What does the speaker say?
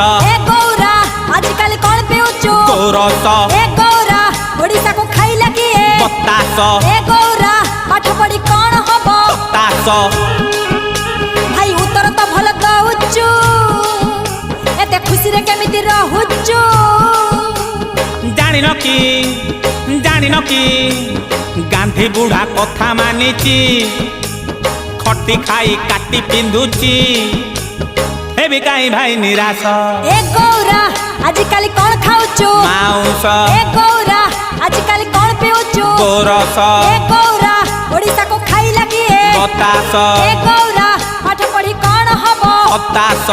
ए गौरा आजकल कौन पिउचु गोरस ए गौरा ओडिसा को खाइला किए बतास ए गौरा पाठ पढ़ी कौन हबो बतास भाई उत्तर तो भल दउचु एते खुशी रे केमिति रहुचु जानिन कि गांधी बुढ़ा कथा मानिची खटी खाई काटी पिंधुची हेबी काई भाई निराश ए गौरा आजकल कौन खाउचु माउस ए गौरा आजकल कौन पिउचु गोरस ए गौरा ओडिसा को खाइला किए बतास ए गौरा पाठ पढ़ी कौन हबो बतास